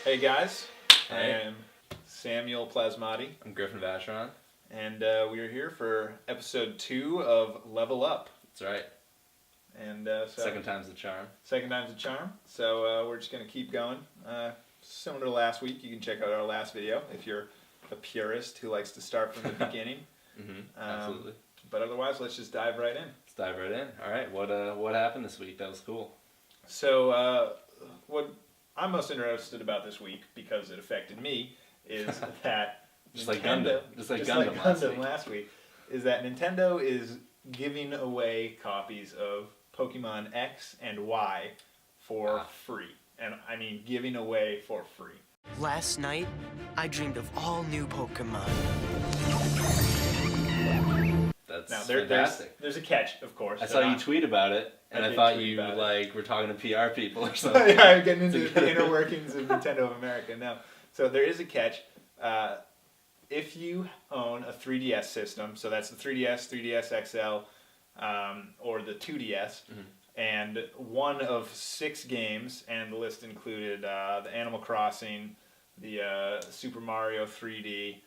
Hey guys, I Hey. am Samuel Plasmati, I'm Griff and Vacheron. and we are here for episode 2 of Level Up. That's right. And Second time's the charm. second time's a charm. So we're just gonna keep going. Similar to last week, you can check out our last video if you're a purist who likes to start from the beginning. Absolutely. But otherwise, let's just dive right in. Let's dive right in. All right. What happened this week? That was cool. So what I'm most interested about this week, because it affected me, is that Just like Nintendo, Gundam. Just like Gundam last week, is that Nintendo is giving away copies of Pokemon X and Y for free. And I mean giving away for free. Last night, I dreamed of all new Pokemon. That's Now fantastic. there's a catch, of course. I saw you tweet about it, and I thought you were talking to PR people or something. Yeah, I'm getting into the inner workings of Nintendo of America now. So there is a catch. If you own a 3DS system, so that's the 3DS, 3DS XL, or the 2DS, and one of 6 games, and the list included the Animal Crossing, the Super Mario 3D,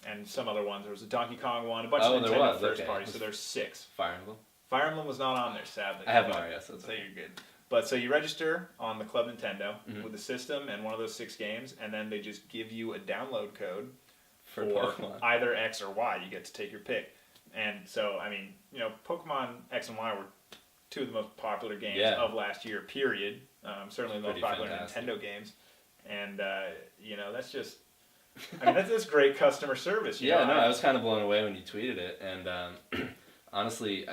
and some other ones. There was a Donkey Kong one, a bunch of Nintendo first party, so there's 6. Fire Emblem. Fire Emblem was not on there, sadly. I have Mario, so you're good. But so you register on the Club Nintendo with the system and one of those 6 games, and then they just give you a download code for Pokemon. either X or Y. You get to take your pick. And so, I mean, Pokemon X and Y were 2 of the most popular games of last year, period. Certainly the most popular Nintendo games. And, that's just... I mean, that's great customer service. I was kind of blown away when you tweeted it. And honestly,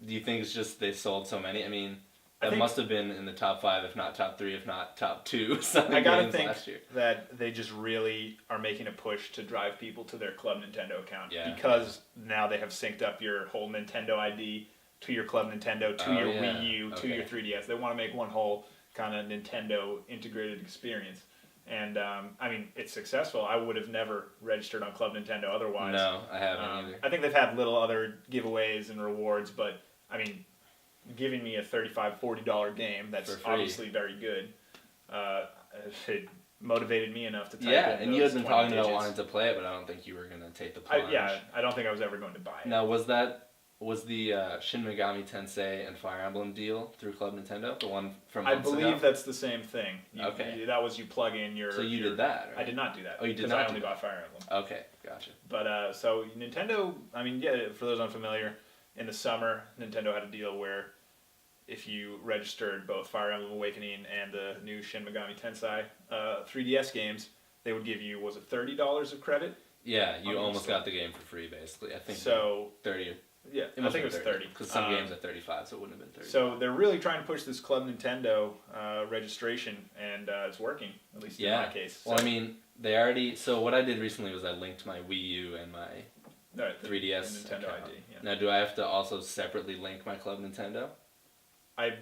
do you think it's just they sold so many? I mean... That must have been in the top 5, if not top 3, if not top 2 selling games last year. That they just really are making a push to drive people to their Club Nintendo account. Because now they have synced up your whole Nintendo ID to your Club Nintendo, to your Wii U, to your 3DS. They want to make one whole kind of Nintendo integrated experience. And, I mean, it's successful. I would have never registered on Club Nintendo otherwise. No, I haven't either. I think they've had little other giveaways and rewards, but, I mean... giving me a $35, $40 game that's obviously very good, it motivated me enough to type in and you had been talking about digits. wanting to play it, but I don't think you were going to take the plunge. I don't think I was ever going to buy it. Now, was the Shin Megami Tensei and Fire Emblem deal through Club Nintendo, the one from months ago? I believe that's the same thing. Okay. That was you plug in your... So you did that, right? I did not do that. Oh, you did not? Because I only bought Fire Emblem. Okay, gotcha. But, so Nintendo, I mean, for those unfamiliar, in the summer, Nintendo had a deal where if you registered both Fire Emblem Awakening and the new Shin Megami Tensei 3DS games, they would give you, was it $30 of credit? Yeah, you almost got the game for free, basically. I think so. 30. Yeah, I think it was 30. Because some games are 35, so it wouldn't have been 30. So they're really trying to push this Club Nintendo registration, and it's working, at least in my case. So. Well, I mean, they already... So what I did recently was I linked my Wii U and my 3DS Nintendo account. ID. Yeah. Now, do I have to also separately link my Club Nintendo?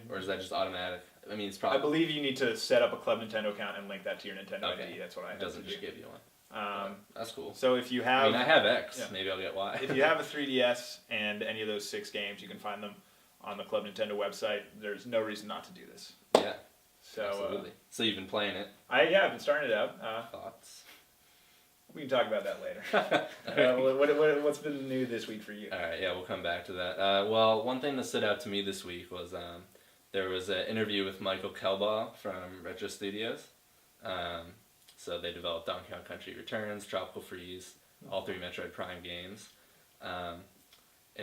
Or is that just automatic? I mean, it's probably... I believe you need to set up a Club Nintendo account and link that to your Nintendo ID. That's what I have. It doesn't just give you one. That's cool. So if you have... I mean, I have X. Maybe I'll get Y. If you have a 3DS and any of those 6 games, you can find them on the Club Nintendo website. There's no reason not to do this. Yeah. So, absolutely. So you've been playing it? I've been starting it out. Thoughts? We can talk about that later. What's been new this week for you? All right, we'll come back to that. Well, one thing that stood out to me this week was there was an interview with Michael Kelbaugh from Retro Studios. So they developed Donkey Kong Country Returns, Tropical Freeze, all 3 Metroid Prime games. And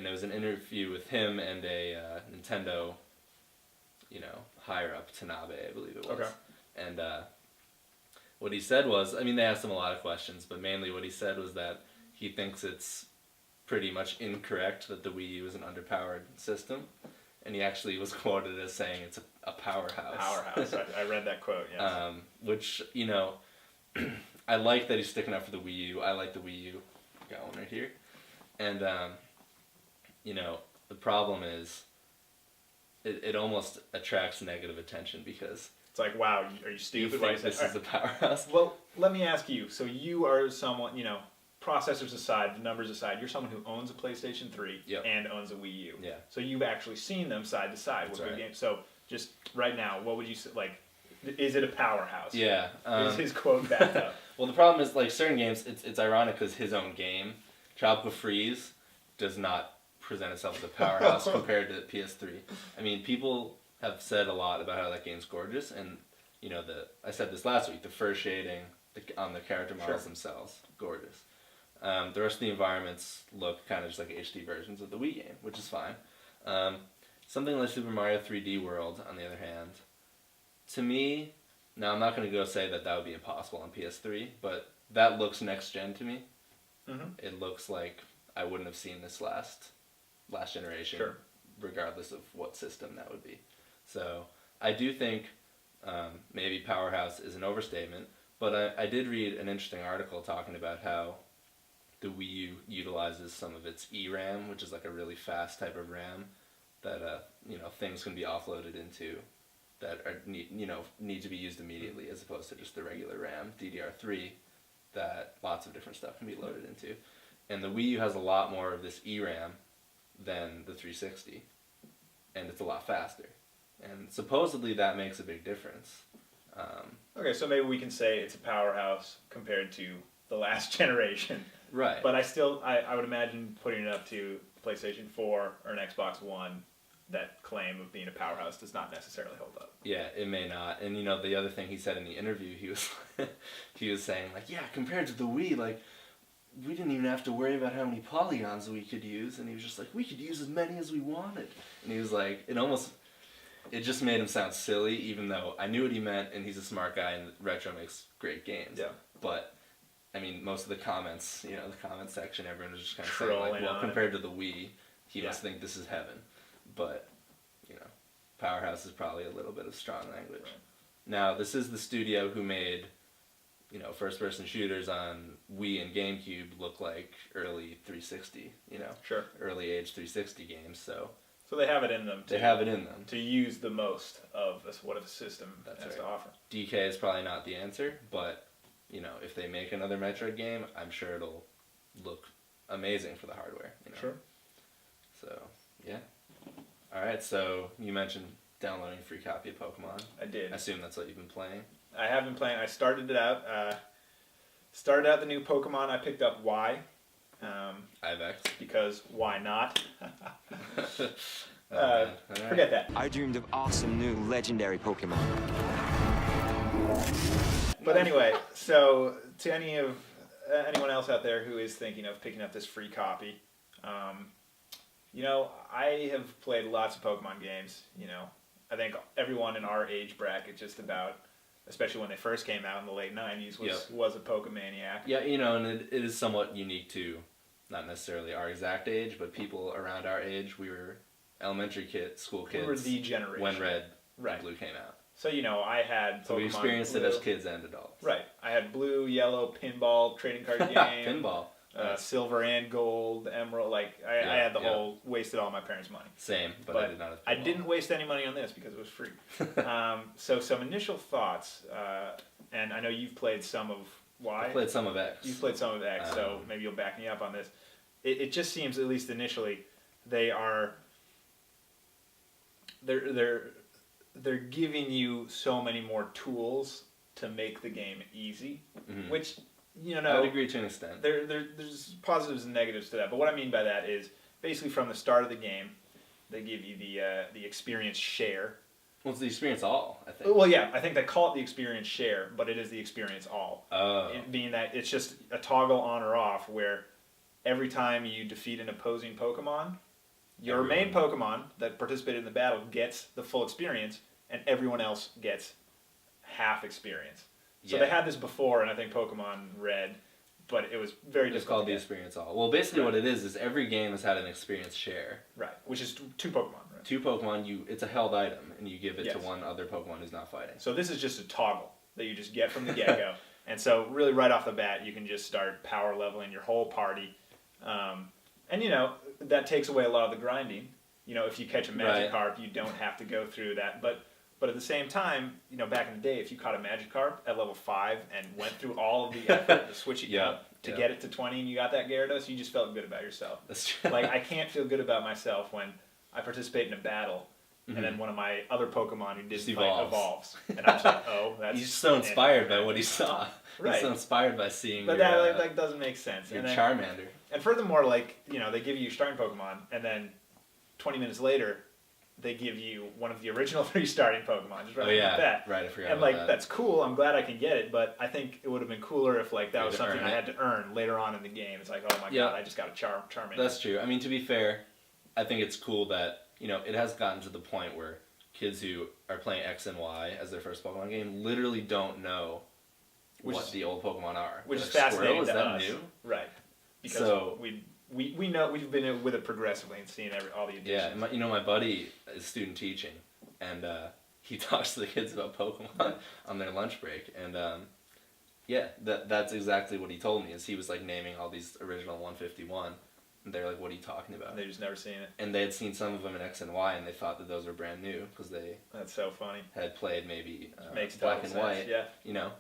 there was an interview with him and a Nintendo, higher up, Tanabe, I believe it was. Okay. And what he said was, I mean, they asked him a lot of questions, but mainly what he said was that he thinks it's pretty much incorrect that the Wii U is an underpowered system. And he actually was quoted as saying it's a powerhouse. Powerhouse. I read that quote, yes. Which, I like that he's sticking up for the Wii U. I like the Wii U. Got one right here. And, the problem is it almost attracts negative attention because... It's like, wow, are you stupid? You think this is a powerhouse? Well, let me ask you. So you are someone, processors aside, the numbers aside, you're someone who owns a PlayStation 3 and owns a Wii U. Yeah. So you've actually seen them side to side with good games. So just right now, what would you say, Is it a powerhouse? Yeah. Is his quote backed up? Well, the problem is, like, certain games, it's ironic because his own game, Tropical Freeze, does not present itself as a powerhouse compared to PS3. I mean, people have said a lot about how that game's gorgeous, and, you know, I said this last week, the fur shading on the character models themselves, gorgeous. The rest of the environments look kind of just like HD versions of the Wii game, which is fine. Something like Super Mario 3D World, on the other hand, to me, now I'm not going to go say that would be impossible on PS3, but that looks next gen to me. Mm-hmm. It looks like I wouldn't have seen this last generation, regardless of what system that would be. So I do think maybe powerhouse is an overstatement, but I did read an interesting article talking about how the Wii U utilizes some of its ERAM, which is like a really fast type of RAM that things can be offloaded into that need to be used immediately, as opposed to just the regular RAM DDR3 that lots of different stuff can be loaded into. And the Wii U has a lot more of this ERAM than the 360, and it's a lot faster. And supposedly that makes a big difference. Okay, so maybe we can say it's a powerhouse compared to the last generation. Right. But I would imagine putting it up to PlayStation 4 or an Xbox One, that claim of being a powerhouse does not necessarily hold up. Yeah, it may not. And the other thing he said in the interview, he was saying, like, yeah, compared to the Wii, like, we didn't even have to worry about how many polygons we could use, and he was just like, we could use as many as we wanted. And he was like, it just made him sound silly, even though I knew what he meant, and he's a smart guy, and Retro makes great games. Yeah. But, I mean, most of the comments, the comment section, everyone was just kind of saying, like, well, compared to the Wii, he must think this is heaven. But, powerhouse is probably a little bit of strong language. Right. Now, this is the studio who made, first-person shooters on Wii and GameCube look like early 360, early age 360 games, so they have it in them. To use the most of what a system has to offer. DK is probably not the answer, but, if they make another Metroid game, I'm sure it'll look amazing for the hardware, Sure. So, yeah. Alright, so you mentioned downloading a free copy of Pokemon. I did. I assume that's what you've been playing. I have been playing. I started it out. Started out the new Pokemon. I picked up Y. Ivex. Because why not? Right. Forget that. I dreamed of awesome new legendary Pokemon. But anyway, so to anyone else out there who is thinking of picking up this free copy, I have played lots of Pokemon games. I think everyone in our age bracket, just about, especially when they first came out in the late 90s, was a Pokemaniac. Yeah, and it is somewhat unique to, not necessarily our exact age, but people around our age. We were elementary school kids. We were the generation. When Red and Blue came out. So, I had Pokemon. So we experienced Blue. it as kids and adults. Right. I had Blue, Yellow, Pinball, trading card game. Pinball. Silver and Gold, Emerald. I had the whole, wasted all my parents' money. Same, but I did not have Pinball. I didn't waste any money on this because it was free. So some initial thoughts, and I know you've played some of Y. I played some of X. You've played some of X, so maybe you'll back me up on this. It just seems, at least initially, they're giving you so many more tools to make the game easy, which, I would agree to an extent. There's positives and negatives to that, but what I mean by that is basically from the start of the game, they give you the experience share. Well, it's the experience all, I think. Well, yeah, I think they call it the experience share, but it is the experience all. Oh. It being that it's just a toggle on or off where every time you defeat an opposing Pokemon, your main Pokemon that participated in the battle gets the full experience, and everyone else gets half experience. So they had this before, and I think Pokemon Red, but it was very difficult. It's called the experience all. Well, basically what it is every game has had an experience share. Right, which is two Pokemon, right? Two Pokemon, it's a held item, and you give it to one other Pokemon who's not fighting. So this is just a toggle that you just get from the get-go. And so really right off the bat, you can just start power leveling your whole party. And, that takes away a lot of the grinding. If you catch a Magikarp, you don't have to go through that. But at the same time, back in the day, if you caught a Magikarp at level 5 and went through all of the effort to switch it up to get it to 20 and you got that Gyarados, you just felt good about yourself. That's true. I can't feel good about myself when I participate in a battle and then one of my other Pokemon who didn't Just fight evolves. And I'm just like, oh, that's... He's so inspired by what he saw. Right. He's so inspired by seeing But your, that doesn't make sense. your and then, Charmander. And furthermore, like, you know, they give you your starting Pokemon, and then 20 minutes later, they give you one of the original 3 starting Pokemon. Just right like that. Right, I forgot and, about like, that. that's cool. I'm glad I can get it, but I think it would have been cooler if, like, that was something I had to earn later on in the game. It's like, oh my god, I just got a Charmander. That's true. I mean, to be fair, I think it's cool that, you know, it has gotten to the point where kids who are playing X and Y as their first Pokemon game literally don't know what the old Pokemon are. Which is Like, fascinating Squirtle, to is that us. new? Right. Because So, we know, we've been with it progressively and seen all the editions. yeah, my buddy is student teaching, and he talks to the kids about Pokemon on their lunch break, and yeah, that's exactly what he told me, is he was like naming all these original 151, and they're like, what are you talking about? And they've just never seen it. And they had seen some of them in X and Y, and they thought that those were brand new, because they That's so funny. had played maybe Makes black total and sense, white, yeah. you know,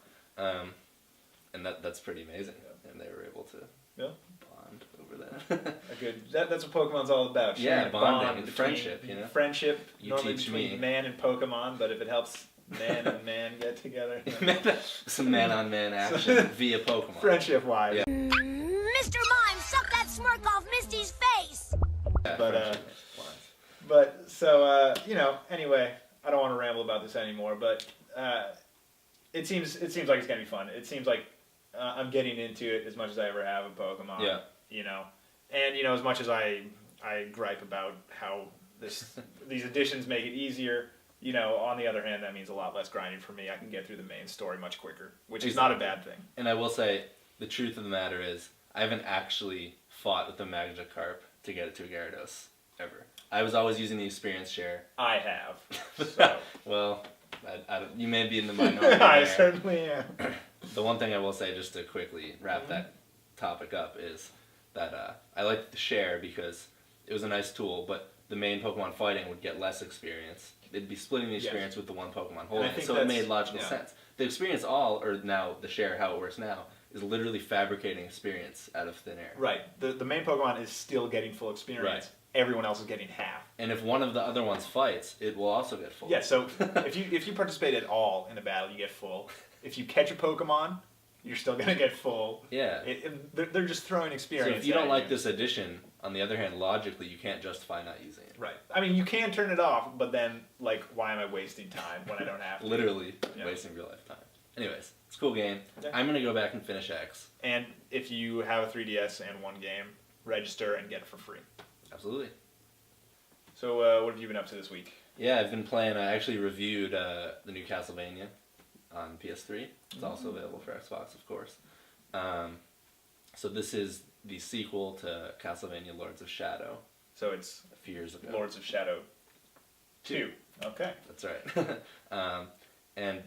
and that's pretty amazing, and they were able to bond over that. A good. That's what Pokemon's all about. Yeah, sharing a bonding bond and between- friendship, you know? Friendship, You normally teach between me. man and Pokemon, but if it helps man and man get together, Some man-on-man action via Pokemon. friendship-wise. Yeah. Mr. Mime, suck that smirk off Misty's face! Yeah, But, friendship-wise. But so you know. Anyway, I don't want to ramble about this anymore. But it seems like it's gonna be fun. It seems like I'm getting into it as much as I ever have with Pokemon. Yeah. You know, and you know, as much as I gripe about how these additions make it easier. You know, on the other hand, that means a lot less grinding for me. I can get through the main story much quicker, which is not a bad thing. And I will say, the truth of the matter is, I haven't actually fought with the Magikarp to get it to a Gyarados, ever. I was always using the experience share. I have. So. Well, you may be in the minority I there. certainly am. The one thing I will say, just to quickly wrap that topic up, is that I liked the share because it was a nice tool, but the main Pokemon fighting would get less experience. They'd be splitting the experience with the one Pokemon holding it, so it made logical sense. The experience or now the share, how it works now, is literally fabricating experience out of thin air. Right. The main Pokemon is still getting full experience. Right. Everyone else is getting half. And if one of the other ones fights, it will also get full. Yeah, so if you participate at all in a battle, you get full. If you catch a Pokemon, you're still going to get full. Yeah. They're just throwing experience. So if you don't like this addition, on the other hand, logically, you can't justify not using it. Right. I mean, you can turn it off, but then, like, why am I wasting time when I don't have to? Literally wasting real life time. Anyways, it's a cool game. Yeah. I'm going to go back and finish X. And if you have a 3DS and one game, register and get it for free. Absolutely. So what have you been up to this week? Yeah, I've been playing, I actually reviewed the new Castlevania on PS3. It's also available for Xbox, of course. So this is the sequel to Castlevania Lords of Shadow. So it's a few years ago. Lords of Shadow 2. Okay. That's right. And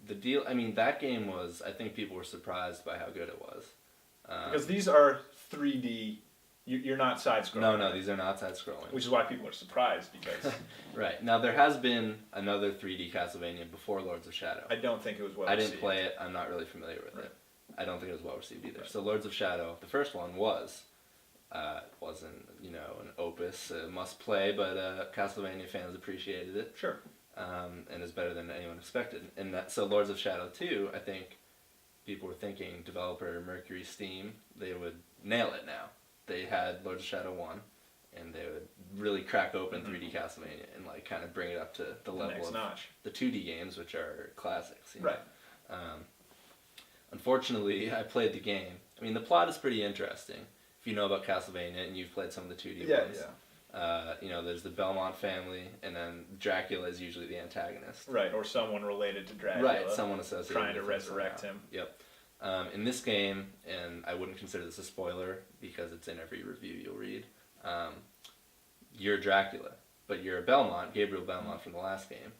the deal, I mean, that game was, I think people were surprised by how good it was. Because these are 3D, you're not side-scrolling. No, these are not side-scrolling. Which is why people are surprised, because... Right. Now, there has been another 3D Castlevania before Lords of Shadow. I don't think it was well received. I didn't play it. I'm not really familiar with it. I don't think it was well received either. Right. So Lords of Shadow, the first one wasn't, an opus, a must-play, but Castlevania fans appreciated it. Sure. And is better than anyone expected. And so Lords of Shadow 2, I think people were thinking developer Mercury Steam, they would nail it now. They had Lords of Shadow 1, and they would really crack open 3D Castlevania and like kind of bring it up to the level of notch. The 2D games, which are classics. Right. Unfortunately, I played the game. I mean, the plot is pretty interesting if you know about Castlevania and you've played some of the 2D ones. Yeah. There's the Belmont family, and then Dracula is usually the antagonist. Right, or someone related to Dracula. Right, someone associated trying to with resurrect him. Yep. In this game, and I wouldn't consider this a spoiler because it's in every review you'll read, you're Dracula, but you're a Belmont, Gabriel Belmont from the last game,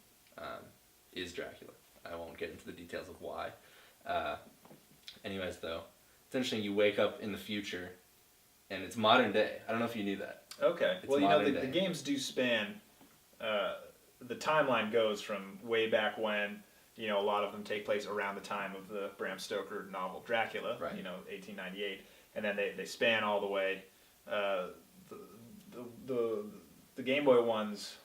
is Dracula. I won't get into the details of why. Anyways, though, it's interesting, you wake up in the future, and it's modern day. I don't know if you knew that. Okay. It's the games do span, the timeline goes from way back when, a lot of them take place around the time of the Bram Stoker novel Dracula, right. 1898, and then they span all the way. The Game Boy ones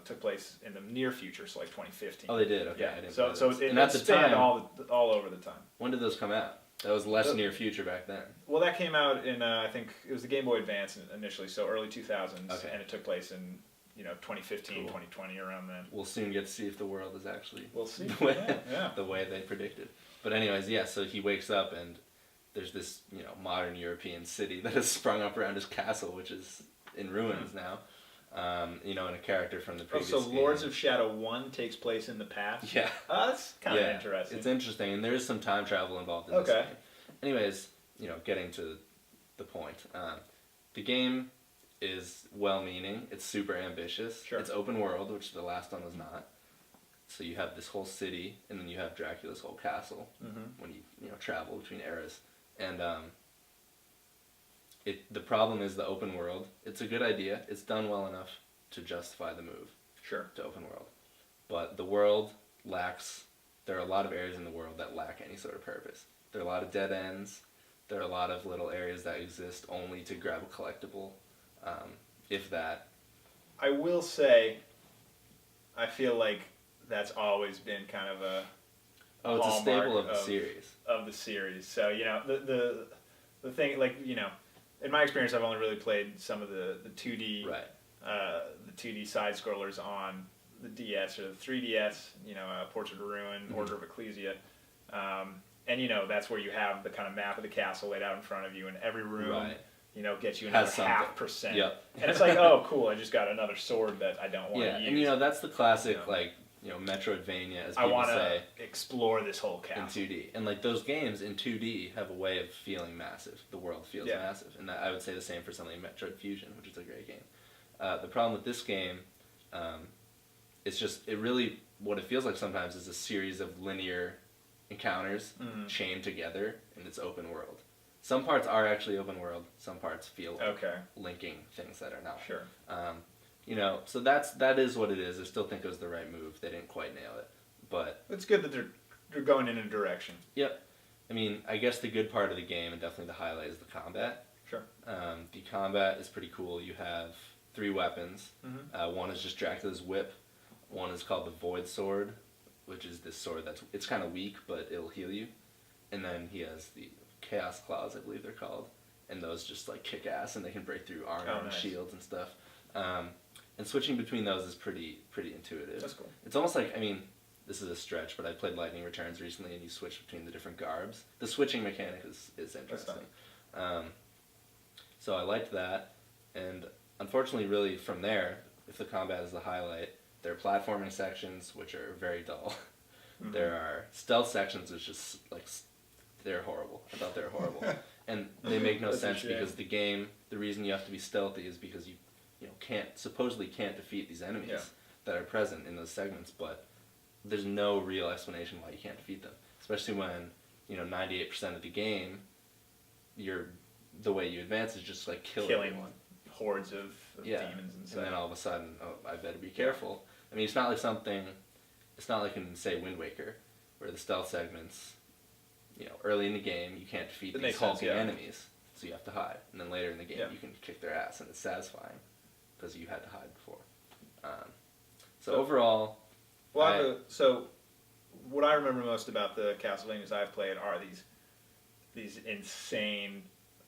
took place in the near future, so like 2015. Oh, they did. Okay, Yeah. I didn't So know so this. it, And it at the spanned time, all over the time. when did those come out? That was less near future back then. Well, that came out in I think it was the Game Boy Advance initially, so early 2000s, Okay. and it took place in 2015, Cool. 2020, around then. We'll soon get to see if the world is actually We'll see. the way, Yeah. the way they predicted. But anyways, yeah. So he wakes up and there's this modern European city that has sprung up around his castle, which is in ruins now. And a character from the previous so Lords game. of Shadow 1 takes place in the past? Yeah. That's kind of interesting. It's interesting, and there is some time travel involved in this Okay. game. Anyways, getting to the point. The game is well-meaning. It's super ambitious. Sure. It's open world, which the last one was not. So you have this whole city, and then you have Dracula's whole castle when you travel between eras. And the problem is the open world. It's a good idea. It's done well enough to justify the move Sure. to open world. But the world lacks... There are a lot of areas in the world that lack any sort of purpose. There are a lot of dead ends. There are a lot of little areas that exist only to grab a collectible, if that. I will say, I feel like that's always been kind of a Oh, it's a hallmark staple of the series. Of the series. So, the thing, like, in my experience, I've only really played some of the 2D, Right. The 2D side scrollers on the DS or the 3DS, Portrait of Ruin, Order of Ecclesia. And, that's where you have the kind of map of the castle laid out in front of you, and every room, Right. Gets you Has another something. 0.5%. Yep. And it's like, oh, cool, I just got another sword that I don't want Yeah, to use. and that's the classic, Yeah. Metroidvania, as I people want say, to explore this whole in castle. 2D. And, those games in 2D have a way of feeling massive. The world feels Yeah. massive. And I would say the same for something like Metroid Fusion, which is a great game. The problem with this game, it's just, what it feels like sometimes is a series of linear encounters chained together in its open world. Some parts are actually open world. Some parts feel like linking things that are not. Sure. So that is what it is. I still think it was the right move. They didn't quite nail it, but It's good that they're going in a direction. yep. I mean, I guess the good part of the game, and definitely the highlight, is the combat. Sure. The combat is pretty cool. You have 3 weapons. One is just Dracula's whip. One is called the Void Sword, which is this sword it's kind of weak, but it'll heal you. And then he has the Chaos Claws, I believe they're called, and those just kick ass, and they can break through armor and nice. shields and stuff. And switching between those is pretty intuitive. That's cool. It's almost like, this is a stretch, but I played Lightning Returns recently, and you switch between the different garbs. The switching mechanic is interesting. So I liked that, and unfortunately, really, from there, if the combat is the highlight, there are platforming sections, which are very dull. There are stealth sections, which just, they're horrible. I thought they were horrible. And they make no That's a sense shame. because the game, the reason you have to be stealthy is because you supposedly can't defeat these enemies that are present in those segments, but there's no real explanation why you can't defeat them. Especially when, 98% of the game, the way you advance is just killing everyone. Hordes of demons and stuff. And then all of a sudden, I better be careful. It's not like in, say, Wind Waker, where the stealth segments, early in the game, you can't defeat That these makes sense, hulking yeah. enemies, so you have to hide. And then later in the game, you can kick their ass, and it's satisfying, because you had to hide before. So overall... So what I remember most about the Castlevanias I've played are these insane,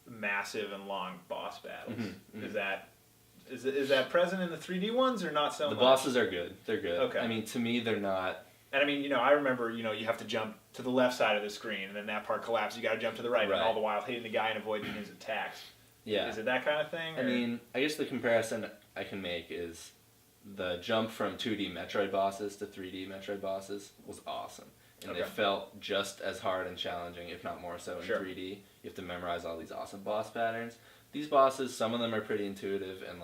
massive, and long boss battles. Is that present in the 3D ones or not so much? The bosses are good. They're good. Okay. To me, they're not... And I remember, you have to jump to the left side of the screen, and then that part collapses, you got to jump to the right, and all the while hitting the guy and avoiding his attacks. Yeah. Is it that kind of thing? Or? I guess the comparison I can make is the jump from 2D Metroid bosses to 3D Metroid bosses was awesome. And they felt just as hard and challenging, if not more so, in 3D. You have to memorize all these awesome boss patterns. These bosses, some of them are pretty intuitive and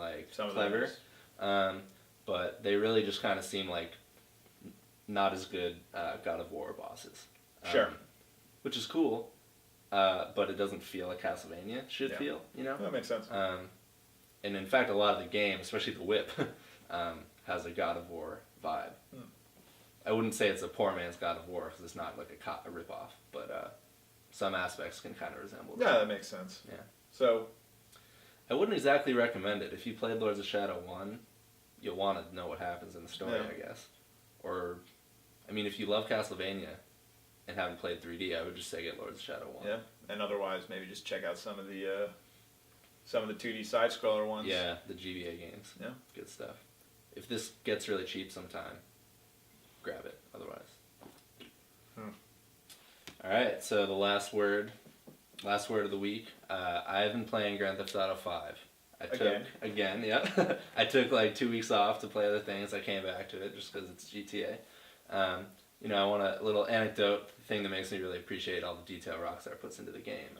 clever, but they really just kind of seem like not as good God of War bosses. Which is cool, but it doesn't feel like Castlevania should feel, That makes sense. And in fact, a lot of the game, especially the whip, has a God of War vibe. I wouldn't say it's a poor man's God of War, because it's not like a ripoff, but some aspects can kind of resemble that. Yeah, that makes sense. Yeah. So... I wouldn't exactly recommend it. If you played Lords of Shadow 1, you'll want to know what happens in the story, Yeah. I guess. Or, I mean, if you love Castlevania and haven't played 3D, I would just say get Lords of Shadow 1. Yeah, and otherwise maybe just check out some of the 2D side scroller ones. Yeah, the GBA games. Yeah, good stuff. If this gets really cheap sometime, grab it. Otherwise. All right. So the last word of the week. I've been playing Grand Theft Auto 5. Again, yeah. I took like 2 weeks off to play other things. I came back to it just because it's GTA. You know, I want a little anecdote thing that makes me really appreciate all the detail Rockstar puts into the game.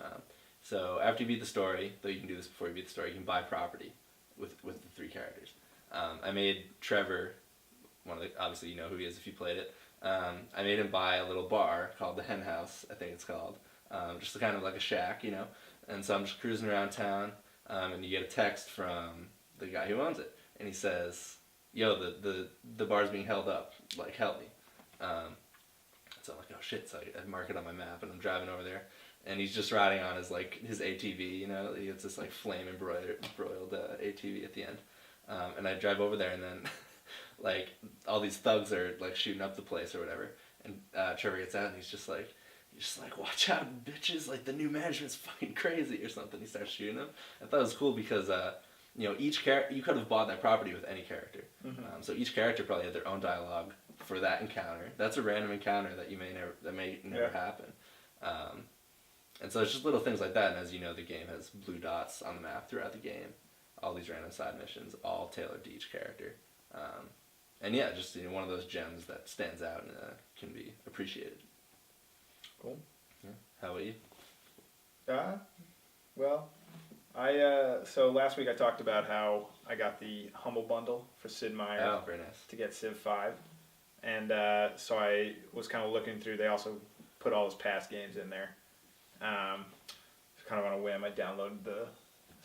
So after you beat the story, though you can do this before you beat the story, you can buy property with the 3 characters. I made Trevor, obviously you know who he is if you played it. I made him buy a little bar called the Hen House, I think it's called. Just kind of like a shack, you know. And so I'm just cruising around town, and you get a text from the guy who owns it, and he says, "Yo, the bar's being held up. Like, help me." So I'm like, "Oh shit!" So I mark it on my map, and I'm driving over there, and he's just riding on his ATV. You know, he has this like flame embroiled ATV at the end, and I drive over there, and then like all these thugs are like shooting up the place or whatever, and Trevor gets out, and he's just like, "Watch out, bitches! Like the new management's fucking crazy," or something. He starts shooting them. I thought it was cool because you know, each character, you could have bought that property with any character. Mm-hmm. So each character probably had their own dialogue for that encounter. That's a random encounter that may never happen. And so it's just little things like that. And as you know, the game has blue dots on the map throughout the game. All these random side missions, all tailored to each character. And yeah, just, you know, one of those gems that stands out and can be appreciated. Cool. Yeah. How about you? Well, so last week I talked about how I got the Humble Bundle for Sid Meier's. Oh, very nice. To get Civ 5. And so I was kind of looking through, they also put all his past games in there. Kind of on a whim, I downloaded the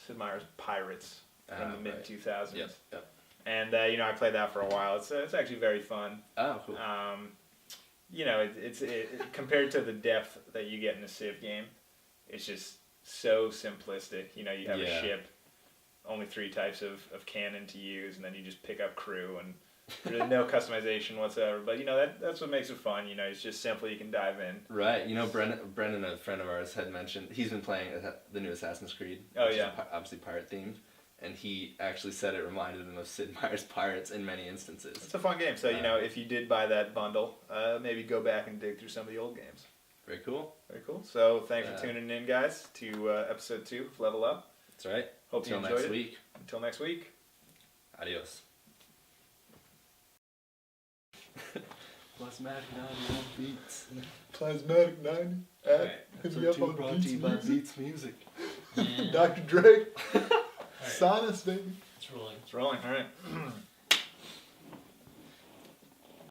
Sid Meier's Pirates from the mid-2000s. Yep. And, you know, I played that for a while. It's actually very fun. Oh, cool. You know, it's compared to the depth that you get in a Civ game, it's just so simplistic. You know, you have a ship, only 3 types of cannon to use, and then you just pick up crew, and really no customization whatsoever. But, you know, that's what makes it fun. You know, it's just simple. You can dive in. Right. You know, Brendan, a friend of ours, had mentioned he's been playing the new Assassin's Creed. Oh, which yeah. is obviously pirate themed. And he actually said it reminded him of Sid Meier's Pirates in many instances. It's a fun game. So, you know, if you did buy that bundle, maybe go back and dig through some of the old games. Very cool. Very cool. So, thanks for tuning in, guys, to episode 2 of Level Up. That's right. Hope you enjoyed it. Week. Until next week. Adios. Plasmatic 91 beats. Plasmatic 90. Hit me up on brought to you by Beats Music. Dr. Dre. Sinus, baby. It's rolling. It's rolling. All right.